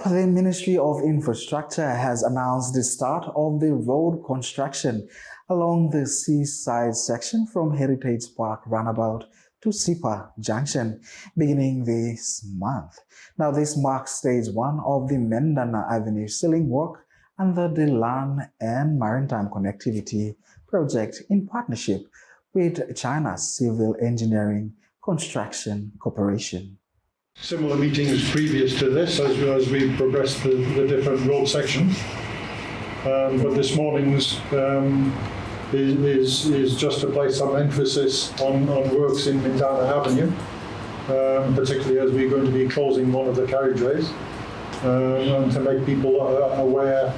the Ministry of Infrastructure has announced the start of the road construction along the seaside section from Heritage Park Roundabout to SIPA Junction, beginning this month. Now, this marks stage 1 of the Mendana Avenue ceiling work under the Land and Maritime Connectivity Project in partnership with China's Civil Engineering Construction Corporation. Similar meetings previous to this as we progressed the different road sections. But this morning's is just to place some emphasis on works in Mendana Avenue, particularly as we're going to be closing one of the carriageways, and to make people aware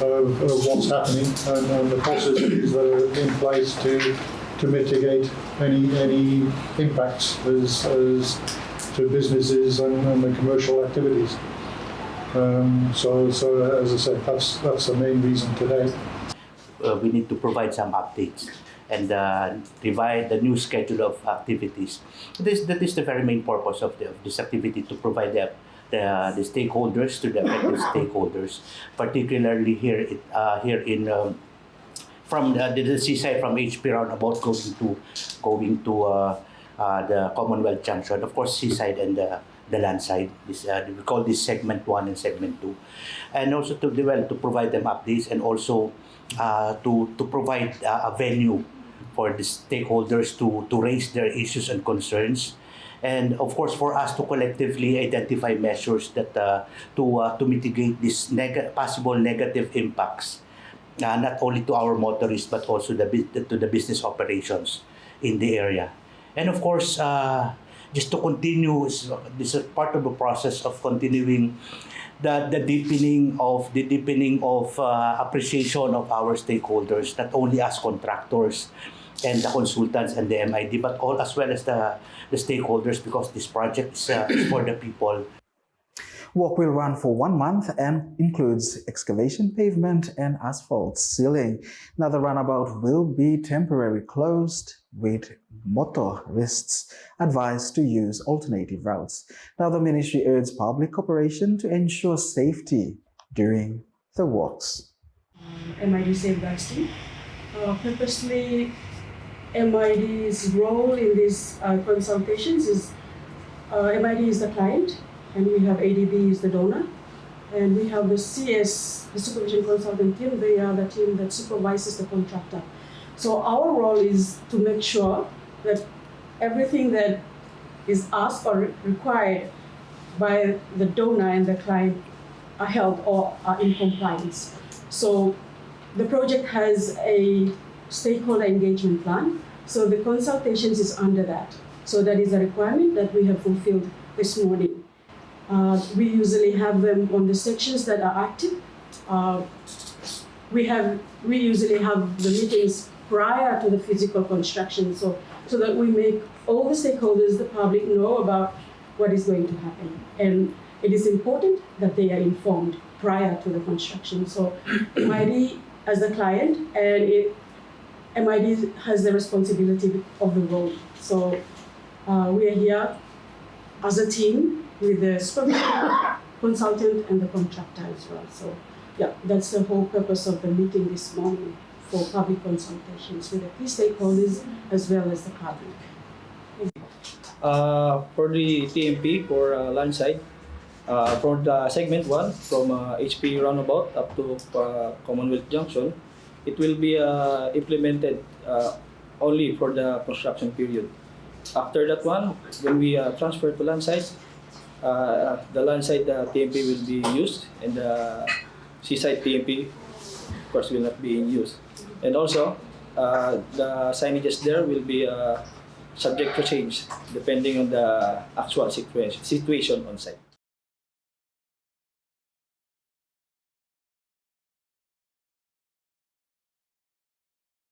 of what's happening and the processes that are in place to mitigate any impacts as to businesses and the commercial activities. So as I said, that's the main reason today. We need to provide some updates and provide the new schedule of activities. That is the very main purpose of this activity, to provide the stakeholders, to the affected stakeholders, particularly here in from the seaside, from HP Roundabout going to the Commonwealth Junction, of course, seaside and the land side. We call this segment 1 and segment 2, and also to provide them updates, and also to provide a venue for the stakeholders to raise their issues and concerns, and of course for us to collectively identify measures that to mitigate these possible negative impacts, not only to our motorists but also to the business operations in the area. And of course, just to continue, this is part of the process of continuing the deepening of appreciation of our stakeholders, not only as contractors and the consultants and the MID, but all as well as the stakeholders, because this project is for the people. Work will run for 1 month and includes excavation, pavement, and asphalt sealing. Now, the roundabout will be temporarily closed, with motorists advised to use alternative routes. Now, the ministry urges public cooperation to ensure safety during the works. MID safeguards team. Purposely, MID's role in these consultations is MID is the client, and we have ADB is the donor, and we have the CS, the supervision consultant team. They are the team that supervises the contractor. So our role is to make sure that everything that is asked or required by the donor and the client are held or are in compliance. So the project has a stakeholder engagement plan. So the consultations is under that. So that is a requirement that we have fulfilled this morning. We usually have them on the sections that are active. We usually have the meetings prior to the physical construction, so that we make all the stakeholders, the public, know about what is going to happen. And it is important that they are informed prior to the construction. So MID as the client, and MID has the responsibility of the road. So we are here as a team with the supervisor, consultant, and the contractor as well. So yeah, that's the whole purpose of the meeting this morning, for public consultations with the key stakeholders as well as the public. For the TMP for land side, for the segment 1 from HP Roundabout up to Commonwealth Junction, it will be implemented only for the construction period. After that one, when we transfer to land side, the land side TMP will be used, and the seaside TMP, of course, will not be in use. And also, the signages there will be subject to change depending on the actual situation on site.